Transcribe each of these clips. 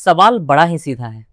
सवाल बड़ा ही सीधा है।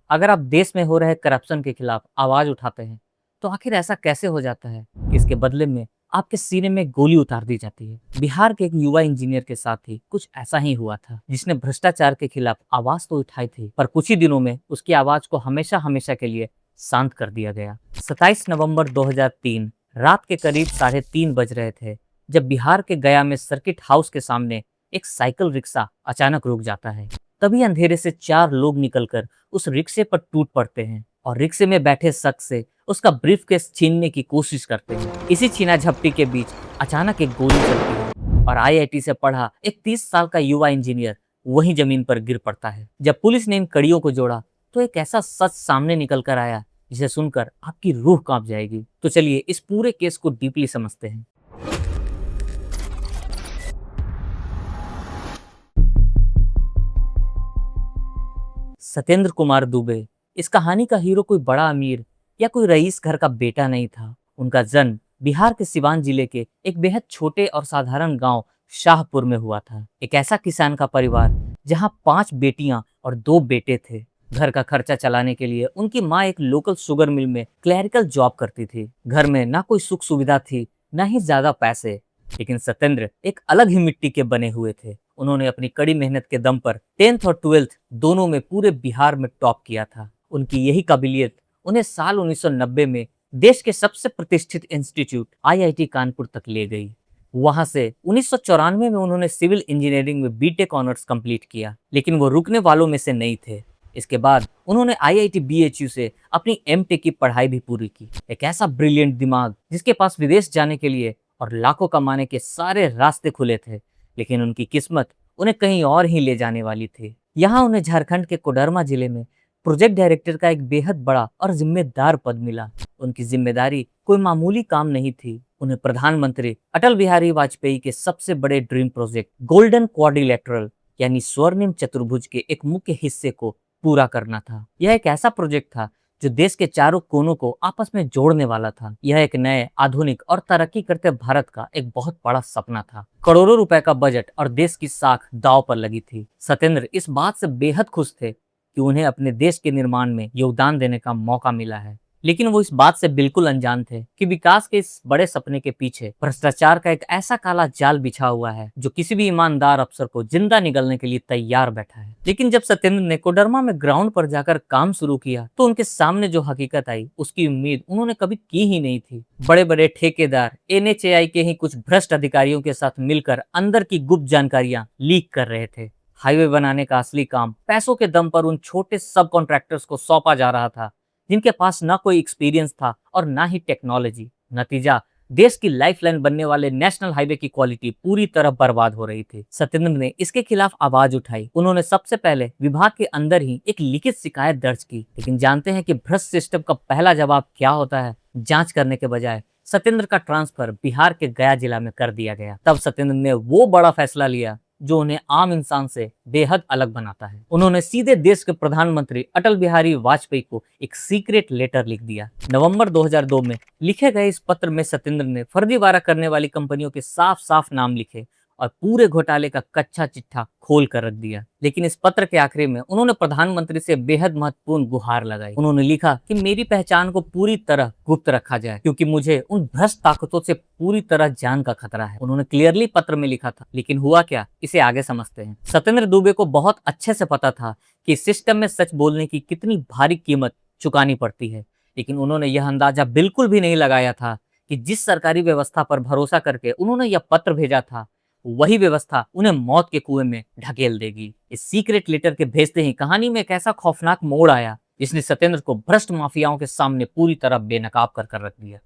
अगर आप देश में हो रहे करप्शन के खिलाफ आवाज उठाते हैं, तो आखिर ऐसा कैसे हो जाता है कि इसके बदले में आपके सीने में गोली उतार दी जाती है? बिहार के एक युवा इंजीनियर के साथ ही कुछ ऐसा ही हुआ था, जिसने भ्रष्टाचार के खिलाफ आवाज तो उठाई थी, पर कुछ ही दिनों में उसकी आवाज को हमेशा हमेशा के लिए शांत कर दिया गया। 27 नवंबर 2003 रात के करीब 3:30 बज रहे थे, जब बिहार के गया में सर्किट हाउस के सामने एक साइकिल रिक्शा अचानक रुक जाता है। तभी अंधेरे से 4 लोग निकलकर उस रिक्शे पर टूट पड़ते हैं और रिक्शे में बैठे शख्स से उसका ब्रीफकेस छीनने की कोशिश करते हैं। इसी छीना झपटी के बीच अचानक एक गोली चलती है और आईआईटी से पढ़ा एक 30 साल का युवा इंजीनियर वहीं जमीन पर गिर पड़ता है। जब पुलिस ने इन कड़ियों को जोड़ा, तो एक ऐसा सच सामने निकल कर आया जिसे सुनकर आपकी रूह कांप जाएगी। तो चलिए इस पूरे केस को डीपली समझते हैं। सत्येंद्र कुमार दुबे, इस कहानी का हीरो कोई बड़ा अमीर या कोई रईस घर का बेटा नहीं था। उनका जन्म बिहार के सिवान जिले के एक बेहद छोटे और साधारण गांव शाहपुर में हुआ था। एक ऐसा किसान का परिवार जहां 5 बेटियां और 2 बेटे थे। घर का खर्चा चलाने के लिए उनकी माँ एक लोकल शुगर मिल में क्लैरिकल जॉब करती थी। घर में ना कोई सुख सुविधा थी, ना ही ज्यादा पैसे। लेकिन सत्येंद्र एक अलग ही मिट्टी के बने हुए थे। उन्होंने अपनी कड़ी मेहनत के दम पर 10th और 12th दोनों में पूरे बिहार में टॉप किया था। उनकी यही काबिलियत उन्हें साल 1990 में देश के सबसे प्रतिष्ठित इंस्टीट्यूट आईआईटी कानपुर तक ले गई। वहां से 1994 में उन्होंने सिविल इंजीनियरिंग में बीटेक ऑनर्स कंप्लीट किया, लेकिन वो रुकने वालों में से नहीं थे। इसके बाद उन्होंने आईआईटी बीएचयू से अपनी एमटेक की पढ़ाई भी पूरी की। एक ऐसा ब्रिलियंट दिमाग जिसके पास विदेश जाने के लिए और लाखों कमाने के सारे रास्ते खुले थे, लेकिन उनकी किस्मत उन्हें कहीं और ही ले जाने वाली थी। यहाँ उन्हें झारखंड के कोडरमा जिले में प्रोजेक्ट डायरेक्टर का एक बेहद बड़ा और जिम्मेदार पद मिला। उनकी जिम्मेदारी कोई मामूली काम नहीं थी। उन्हें प्रधानमंत्री अटल बिहारी वाजपेयी के सबसे बड़े ड्रीम प्रोजेक्ट गोल्डन क्वाड्रिलेटरल यानी स्वर्णिम चतुर्भुज के एक मुख्य हिस्से को पूरा करना था। यह एक ऐसा प्रोजेक्ट था जो देश के चारों कोनों को आपस में जोड़ने वाला था। यह एक नए, आधुनिक और तरक्की करते भारत का एक बहुत बड़ा सपना था। करोड़ों रुपए का बजट और देश की साख दांव पर लगी थी। सत्येंद्र इस बात से बेहद खुश थे कि उन्हें अपने देश के निर्माण में योगदान देने का मौका मिला है, लेकिन वो इस बात से बिल्कुल अनजान थे कि विकास के इस बड़े सपने के पीछे भ्रष्टाचार का एक ऐसा काला जाल बिछा हुआ है जो किसी भी ईमानदार अफसर को जिंदा निगलने के लिए तैयार बैठा है। लेकिन जब सत्येंद्र ने कोडरमा में ग्राउंड पर जाकर काम शुरू किया, तो उनके सामने जो हकीकत आई उसकी उम्मीद उन्होंने कभी की ही नहीं थी। बड़े बड़े ठेकेदार एनएचएआई के ही कुछ भ्रष्ट अधिकारियों के साथ मिलकर अंदर की गुप्त जानकारियां लीक कर रहे थे। हाईवे बनाने का असली काम पैसों के दम पर उन छोटे सब कॉन्ट्रैक्टर्स को सौंपा जा रहा था, जिनके पास ना कोई एक्सपीरियंस था और ना ही टेक्नोलॉजी। नतीजा, देश की लाइफलाइन बनने वाले नेशनल हाईवे की क्वालिटी पूरी तरह बर्बाद हो रही थी। सत्येंद्र ने इसके खिलाफ आवाज उठाई। उन्होंने सबसे पहले विभाग के अंदर ही एक लिखित शिकायत दर्ज की। लेकिन जानते हैं कि भ्रष्ट सिस्टम का पहला जवाब क्या होता है? जांच करने के बजाय सत्येंद्र का ट्रांसफर बिहार के गया जिला में कर दिया गया। तब सत्येंद्र ने वो बड़ा फैसला लिया जो उन्हें आम इंसान से बेहद अलग बनाता है। उन्होंने सीधे देश के प्रधानमंत्री अटल बिहारी वाजपेयी को एक सीक्रेट लेटर लिख दिया। नवंबर 2002 में लिखे गए इस पत्र में सत्येंद्र ने फर्जीवाड़ा करने वाली कंपनियों के साफ साफ नाम लिखे और पूरे घोटाले का कच्चा चिट्ठा खोल कर रख दिया। लेकिन इस पत्र के आखिरी में उन्होंने प्रधानमंत्री से बेहद महत्वपूर्ण गुहार लगाई। उन्होंने लिखा कि मेरी पहचान को पूरी तरह गुप्त रखा जाए, क्योंकि मुझे उन भ्रष्ट ताकतों से पूरी तरह जान का खतरा है। उन्होंने क्लियरली पत्र में लिखा था। लेकिन हुआ क्या, इसे आगे समझते हैं। सत्येंद्र दुबे को बहुत अच्छे से पता था कि सिस्टम में सच बोलने की कितनी भारी कीमत चुकानी पड़ती है, लेकिन उन्होंने यह अंदाजा बिल्कुल भी नहीं लगाया था कि जिस सरकारी व्यवस्था पर भरोसा करके उन्होंने यह पत्र भेजा था, वही व्यवस्था उन्हें मौत के कुएं में ढकेल देगी। इस सीक्रेट लेटर के भेजते ही कहानी में एक ऐसा खौफनाक मोड़ आया जिसने सत्येंद्र को भ्रष्ट माफियाओं के सामने पूरी तरह बेनकाब कर रख दिया।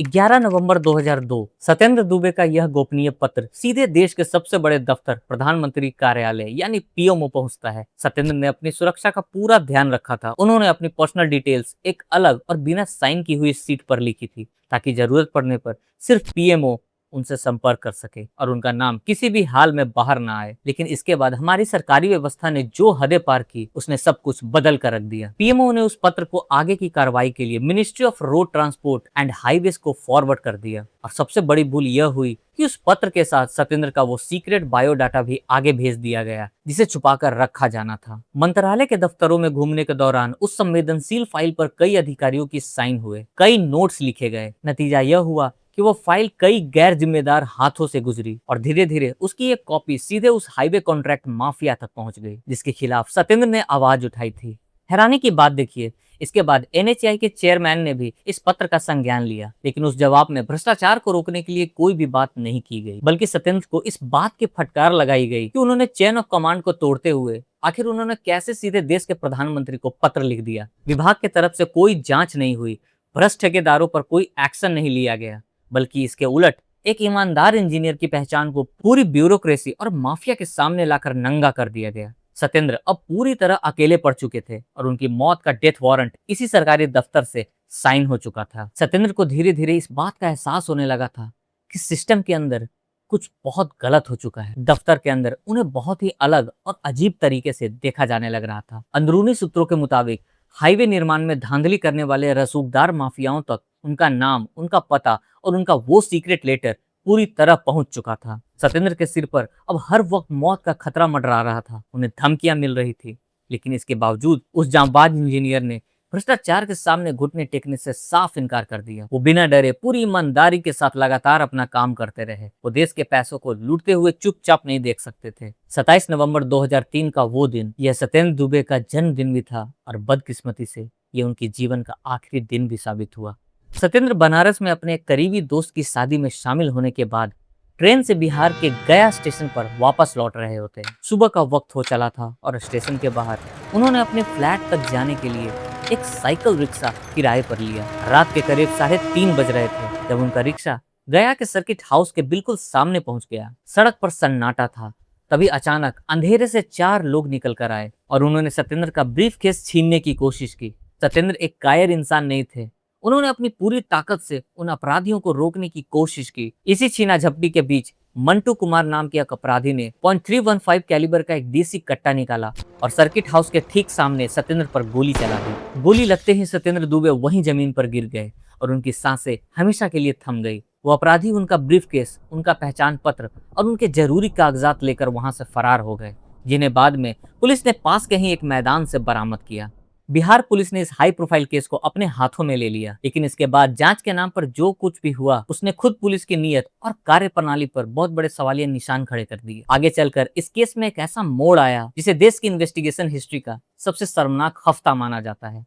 11 नवंबर 2002 सत्येंद्र दुबे का यह गोपनीय पत्र सीधे देश के सबसे बड़े दफ्तर प्रधानमंत्री कार्यालय यानी पीएमओ पहुंचता है। सत्येंद्र ने अपनी सुरक्षा का पूरा ध्यान रखा था। उन्होंने अपनी पर्सनल डिटेल्स एक अलग और बिना साइन की हुई सीट पर लिखी थी, ताकि जरूरत पड़ने पर सिर्फ पीएमओ उनसे संपर्क कर सके और उनका नाम किसी भी हाल में बाहर ना आए। लेकिन इसके बाद हमारी सरकारी व्यवस्था ने जो हदें पार की, उसने सब कुछ बदल कर रख दिया। पीएमओ ने उस पत्र को आगे की कार्रवाई के लिए ministry of road transport and highways को फॉरवर्ड कर दिया। और सबसे बड़ी भूल यह हुई कि उस पत्र के साथ सत्येंद्र का वो सीक्रेट बायोडाटा भी आगे भेज दिया गया, जिसे छुपाकर रखा जाना था। मंत्रालय के दफ्तरों में घूमने के दौरान उस संवेदनशील फाइल पर कई अधिकारियों की साइन हुए, कई नोट्स लिखे गए। नतीजा यह हुआ कि वो फाइल कई गैर जिम्मेदार हाथों से गुजरी और धीरे धीरे उसकी एक कॉपी सीधे उस हाईवे कॉन्ट्रैक्ट माफिया तक पहुंच गई, जिसके खिलाफ सत्येंद्र ने आवाज उठाई थी। हैरानी की बात देखिए, इसके बाद एनएचएआई के चेयरमैन ने भी इस पत्र का संज्ञान लिया, लेकिन उस जवाब में भ्रष्टाचार को रोकने के लिए कोई भी बात नहीं की गई, बल्कि सत्येंद्र को इस बात की फटकार लगाई गई कि उन्होंने चेन ऑफ कमांड को तोड़ते हुए आखिर उन्होंने कैसे सीधे देश के प्रधानमंत्री को पत्र लिख दिया। विभाग की तरफ से कोई जांच नहीं हुई, भ्रष्ट ठेकेदारों पर कोई एक्शन नहीं लिया गया, बल्कि इसके उलट एक ईमानदार इंजीनियर की पहचान को पूरी ब्यूरोक्रेसी और माफिया के सामने लाकर नंगा कर दिया गया। सत्येंद्र अब पूरी तरह अकेले पड़ चुके थे और उनकी मौत का डेथ वारंट इसी सरकारी दफ्तर से साइन हो चुका था। सत्येंद्र को धीरे धीरे इस बात का एहसास होने लगा था कि सिस्टम के अंदर कुछ बहुत गलत हो चुका है। दफ्तर के अंदर उन्हें बहुत ही अलग और अजीब तरीके से देखा जाने लग रहा था। अंदरूनी सूत्रों के मुताबिक हाईवे निर्माण में धांधली करने वाले रसूखदार माफियाओं तक उनका नाम, उनका पता और उनका वो सीक्रेट लेटर पूरी तरह पहुंच चुका था। सत्येंद्र के सिर पर अब हर वक्त मौत का खतरा मंडरा रहा था, उन्हें धमकियां मिल रही थी, लेकिन इसके बावजूद उस जांबाज इंजीनियर ने भ्रष्टाचार के सामने घुटने टेकने से साफ इनकार कर दिया। वो बिना डरे पूरी ईमानदारी के साथ लगातार अपना काम करते रहे। वो देश के पैसों को लूटते हुए चुपचाप नहीं देख सकते थे। 27 नवंबर 2003 का वो दिन, यह सत्येंद्र दुबे का जन्मदिन भी था और बदकिस्मती से ये उनके जीवन का आखिरी दिन भी साबित हुआ। सत्येंद्र बनारस में अपने एक करीबी दोस्त की शादी में शामिल होने के बाद ट्रेन से बिहार के गया स्टेशन पर वापस लौट रहे होते। सुबह का वक्त हो चला था और स्टेशन के बाहर उन्होंने अपने फ्लैट तक जाने के लिए एक साइकिल रिक्शा किराए पर लिया। रात के करीब 3:30 बज रहे थे जब उनका रिक्शा गया के सर्किट हाउस के बिल्कुल सामने पहुंच गया। सड़क पर सन्नाटा था। तभी अचानक अंधेरे से 4 लोग निकल कर आए और उन्होंने सत्येंद्र का ब्रीफकेस छीनने की कोशिश की। सत्येंद्र एक कायर इंसान नहीं थे। उन्होंने अपनी पूरी ताकत से उन अपराधियों को रोकने की कोशिश की। इसी छीना झपटी के बीच मंटू कुमार नाम के एक अपराधी ने .315 कैलिबर का एक देसी कट्टा निकाला और सर्किट हाउस के ठीक सामने सत्येंद्र पर गोली चला दी। गोली लगते ही सत्येंद्र दुबे वहीं जमीन पर गिर गए और उनकी सांसें हमेशा के लिए थम गई। वो अपराधी उनका ब्रीफकेस, उनका पहचान पत्र और उनके जरूरी कागजात लेकर वहां से फरार हो गए, जिन्हें बाद में पुलिस ने पास के ही एक मैदान से बरामद किया। बिहार पुलिस ने इस हाई प्रोफाइल केस को अपने हाथों में ले लिया, लेकिन इसके बाद जांच के नाम पर जो कुछ भी हुआ, उसने खुद पुलिस की नीयत और कार्यप्रणाली पर बहुत बड़े सवालिया निशान खड़े कर दिए। आगे चलकर इस केस में एक ऐसा मोड़ आया जिसे देश की इन्वेस्टिगेशन हिस्ट्री का सबसे शर्मनाक हफ्ता माना जाता है।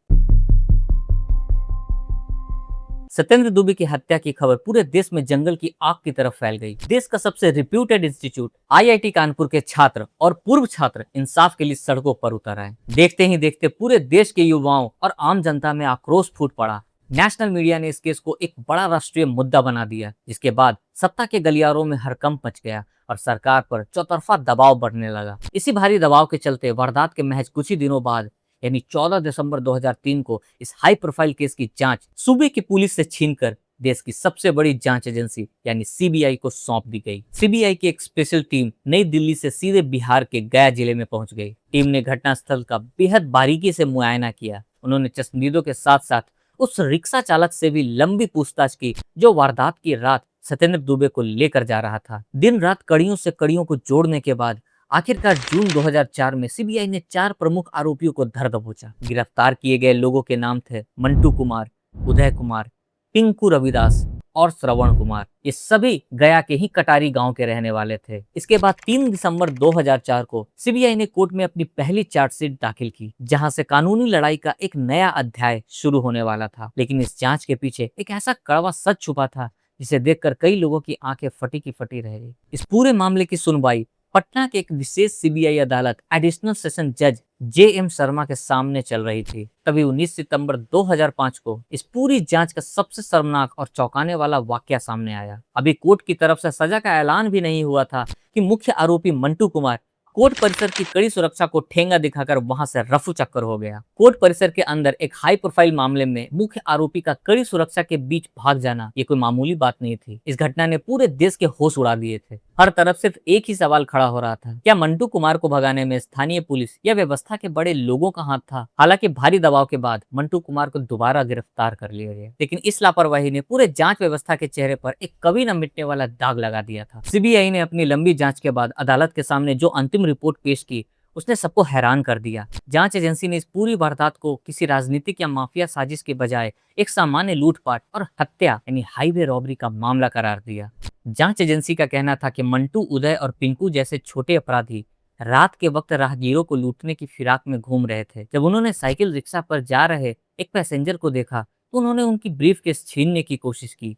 सत्येंद्र दुबे की हत्या की खबर पूरे देश में जंगल की आग की तरफ फैल गई। देश का सबसे रिप्यूटेड इंस्टीट्यूट आईआईटी कानपुर के छात्र और पूर्व छात्र इंसाफ के लिए सड़कों पर उतर आए। देखते ही देखते पूरे देश के युवाओं और आम जनता में आक्रोश फूट पड़ा। नेशनल मीडिया ने इस केस को एक बड़ा राष्ट्रीय मुद्दा बना दिया, जिसके बाद सत्ता के गलियारों में हड़कंप मच गया और सरकार पर चौतरफा दबाव बढ़ने लगा। इसी भारी दबाव के चलते वारदात के महज कुछ ही दिनों बाद यानी 14 दिसंबर 2003 को इस हाई प्रोफाइल केस की जांच सूबे की पुलिस से छीनकर देश की सबसे बड़ी जांच एजेंसी यानी सीबीआई को सौंप दी गई। सीबीआई की एक स्पेशल टीम नई दिल्ली से सीधे बिहार के गया जिले में पहुंच गई। टीम ने घटनास्थल का बेहद बारीकी से मुआयना किया। उन्होंने चश्मदीदों के साथ साथ उस रिक्शा चालक से भी लंबी पूछताछ की जो वारदात की रात सत्येंद्र दुबे को लेकर जा रहा था। दिन रात कड़ियों से कड़ियों को जोड़ने के बाद आखिरकार जून 2004 में सीबीआई ने 4 प्रमुख आरोपियों को धर दबोचा। गिरफ्तार किए गए लोगों के नाम थे मंटू कुमार, उदय कुमार, पिंकू रविदास और श्रवण कुमार। ये सभी गया के ही कटारी गांव के रहने वाले थे। इसके बाद 3 दिसंबर 2004 को सीबीआई ने कोर्ट में अपनी पहली चार्जशीट दाखिल की, जहां से कानूनी लड़ाई का एक नया अध्याय शुरू होने वाला था। लेकिन इस जांच के पीछे एक ऐसा कड़वा सच छुपा था जिसे देखकर कई लोगों की आंखें फटी की फटी रह गई। इस पूरे मामले की सुनवाई पटना के एक विशेष सीबीआई अदालत एडिशनल सेशन जज जे.एम. शर्मा के सामने चल रही थी। तभी 19 सितंबर 2005 को इस पूरी जांच का सबसे शर्मनाक और चौंकाने वाला वाकया सामने आया। अभी कोर्ट की तरफ से सजा का ऐलान भी नहीं हुआ था कि मुख्य आरोपी मंटू कुमार कोर्ट परिसर की कड़ी सुरक्षा को ठेंगा दिखाकर वहां से रफू चक्कर हो गया। कोर्ट परिसर के अंदर एक हाई प्रोफाइल मामले में मुख्य आरोपी का कड़ी सुरक्षा के बीच भाग जाना ये कोई मामूली बात नहीं थी। इस घटना ने पूरे देश के होश उड़ा दिए थे। हर तरफ सिर्फ एक ही सवाल खड़ा हो रहा था, क्या मंटू कुमार को भगाने में स्थानीय पुलिस या व्यवस्था के बड़े लोगों का हाथ था। हालांकि भारी दबाव के बाद मंटू कुमार को दोबारा गिरफ्तार कर लिया गया, लेकिन इस लापरवाही ने पूरे जांच व्यवस्था के चेहरे पर एक कभी न मिटने वाला दाग लगा दिया था। सीबीआई ने अपनी लंबी जांच के बाद अदालत के सामने जो अंतिम रिपोर्ट पेश की उसने सबको हैरान कर दिया। जांच एजेंसी ने इस पूरी वारदात को किसी राजनीतिक या माफिया साजिश के बजाय एक सामान्य लूटपाट और हत्या यानी हाईवे रॉबरी का मामला करार दिया। जांच एजेंसी का कहना था कि मंटू, उदय और पिंकू जैसे छोटे अपराधी रात के वक्त राहगीरों को लूटने की फिराक में घूम रहे थे। जब उन्होंने साइकिल रिक्शा पर जा रहे एक पैसेंजर को देखा तो उन्होंने उनकी ब्रीफकेस छीनने की कोशिश की।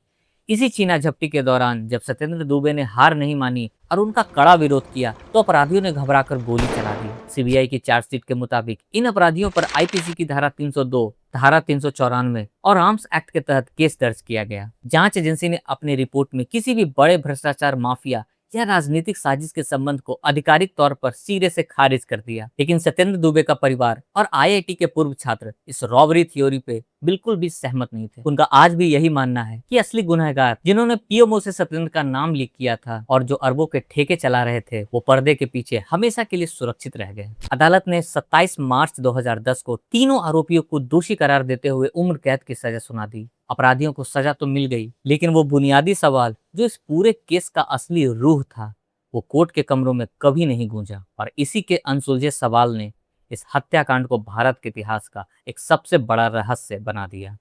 इसी छीना झपटी के दौरान जब सत्येंद्र दुबे ने हार नहीं मानी और उनका कड़ा विरोध किया तो अपराधियों ने घबराकर गोली चला दी। सीबीआई की चार्जशीट के मुताबिक इन अपराधियों पर आईपीसी की धारा 302, धारा 394 और आर्म्स एक्ट के तहत केस दर्ज किया गया। जांच एजेंसी ने अपनी रिपोर्ट में किसी भी बड़े भ्रष्टाचार, माफिया या राजनीतिक साजिश के संबंध को आधिकारिक तौर पर सिरे से खारिज कर दिया। लेकिन सत्येंद्र दुबे का परिवार और आईआईटी के पूर्व छात्र इस रॉबरी थ्योरी पे बिल्कुल भी सहमत नहीं थे। उनका आज भी यही मानना है कि असली गुनहगार जिन्होंने पीएमओ से सत्येंद्र का नाम लीक किया था और जो अरबों के ठेके चला रहे थे वो पर्दे के पीछे हमेशा के लिए सुरक्षित रह गए। अदालत ने 27 मार्च 2010 को तीनों आरोपियों को दोषी करार देते हुए उम्र कैद की सजा सुना दी। अपराधियों को सजा तो मिल गई, लेकिन वो बुनियादी सवाल जो इस पूरे केस का असली रूह था वो कोर्ट के कमरों में कभी नहीं गूंजा। और इसी के अनसुलझे सवाल ने इस हत्याकांड को भारत के इतिहास का एक सबसे बड़ा रहस्य बना दिया।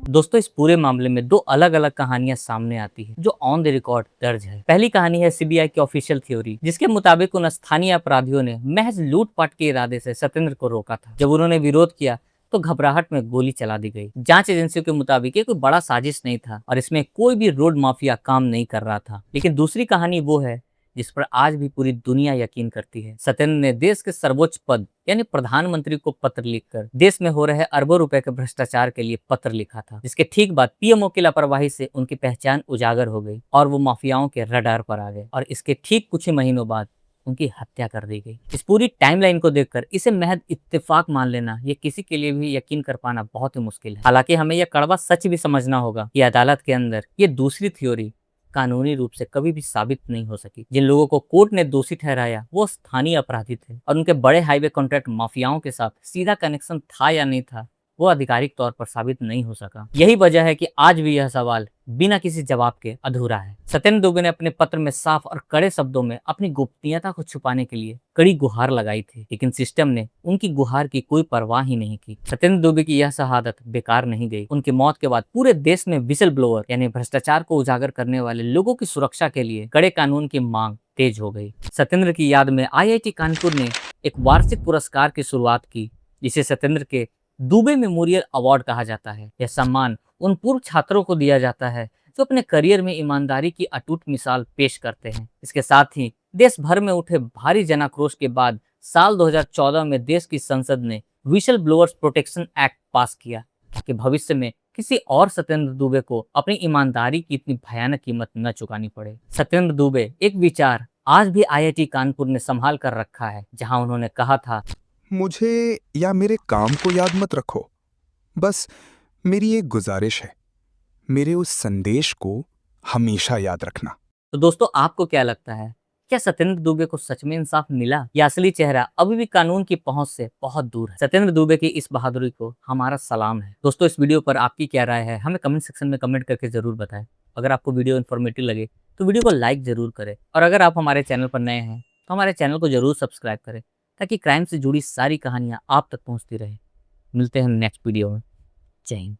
दोस्तों, इस पूरे मामले में दो अलग अलग कहानियां सामने आती है जो ऑन द रिकॉर्ड दर्ज है। पहली कहानी है सीबीआई की ऑफिशियल थ्योरी, जिसके मुताबिक उन स्थानीय अपराधियों ने महज लूटपाट के इरादे से सत्येंद्र को रोका था। जब उन्होंने विरोध किया तो घबराहट में गोली चला दी गई। जांच एजेंसियों के मुताबिक ये कोई बड़ा साजिश नहीं था और इसमें कोई भी रोड माफिया काम नहीं कर रहा था। लेकिन दूसरी कहानी वो है जिस पर आज भी पूरी दुनिया यकीन करती है। सत्येंद्र ने देश के सर्वोच्च पद यानी प्रधानमंत्री को पत्र लिखकर देश में हो रहे अरबों रुपए के भ्रष्टाचार के लिए पत्र लिखा था, जिसके ठीक बाद पीएमओ की लापरवाही से उनकी पहचान उजागर हो गई और वो माफियाओं के रडार पर आ गए और इसके ठीक कुछ ही महीनों बाद उनकी हत्या कर दी गई। इस पूरी टाइमलाइन को देखकर इसे महज इत्तेफाक मान लेना ये किसी के लिए भी यकीन कर पाना बहुत ही मुश्किल है। हालांकि हमें यह कड़वा सच भी समझना होगा कि अदालत के अंदर ये दूसरी थ्योरी कानूनी रूप से कभी भी साबित नहीं हो सकी। जिन लोगों को कोर्ट ने दोषी ठहराया वो स्थानीय अपराधी थे और उनके बड़े हाईवे कॉन्ट्रैक्ट माफियाओं के साथ सीधा कनेक्शन था या नहीं था वो आधिकारिक तौर पर साबित नहीं हो सका। यही वजह है कि आज भी यह सवाल बिना किसी जवाब के अधूरा है। सत्येंद्र दुबे ने अपने पत्र में साफ और कड़े शब्दों में अपनी गोपनीयता को छुपाने के लिए कड़ी गुहार लगाई थी, लेकिन सिस्टम ने उनकी गुहार की कोई परवाह ही नहीं की। सत्येंद्र दुबे की यह शहादत बेकार नहीं गई। उनकी मौत के बाद पूरे देश में विसल ब्लोअर यानी भ्रष्टाचार को उजागर करने वाले लोगों की सुरक्षा के लिए कड़े कानून की मांग तेज हो गई। सत्येंद्र की याद में आईआईटी कानपुर ने एक वार्षिक पुरस्कार की शुरुआत की, जिसे सत्येंद्र के दुबे मेमोरियल अवार्ड कहा जाता है। यह सम्मान उन पूर्व छात्रों को दिया जाता है जो अपने करियर में ईमानदारी की अटूट मिसाल पेश करते हैं। इसके साथ ही देश भर में उठे भारी जनाक्रोश के बाद साल 2014 में देश की संसद ने विशल ब्लोअर्स प्रोटेक्शन एक्ट पास किया ताकि भविष्य में किसी और सत्येंद्र दुबे को अपनी ईमानदारी की इतनी भयानक कीमत न चुकानी पड़े। सत्येंद्र दुबे एक विचार आज भी आईआईटी कानपुर ने संभाल कर रखा है, जहां उन्होंने कहा था, मुझे या मेरे काम को याद मत रखो, बस मेरी एक गुजारिश है, मेरे उस संदेश को हमेशा याद रखना। तो दोस्तों, आपको क्या लगता है, क्या सत्येंद्र दुबे को सच में इंसाफ मिला या असली चेहरा अभी भी कानून की पहुंच से बहुत दूर है? सत्येंद्र दुबे की इस बहादुरी को हमारा सलाम है। दोस्तों, इस वीडियो पर आपकी क्या राय है हमें कमेंट सेक्शन में कमेंट करके जरूर बताएं। अगर आपको वीडियो इन्फॉर्मेटिव लगे तो वीडियो को लाइक जरूर करें और अगर आप हमारे चैनल पर नए हैं तो हमारे चैनल को जरूर सब्सक्राइब करें ताकि क्राइम से जुड़ी सारी कहानियां आप तक पहुंचती रहे। मिलते हैं नेक्स्ट वीडियो में। जय हिंद।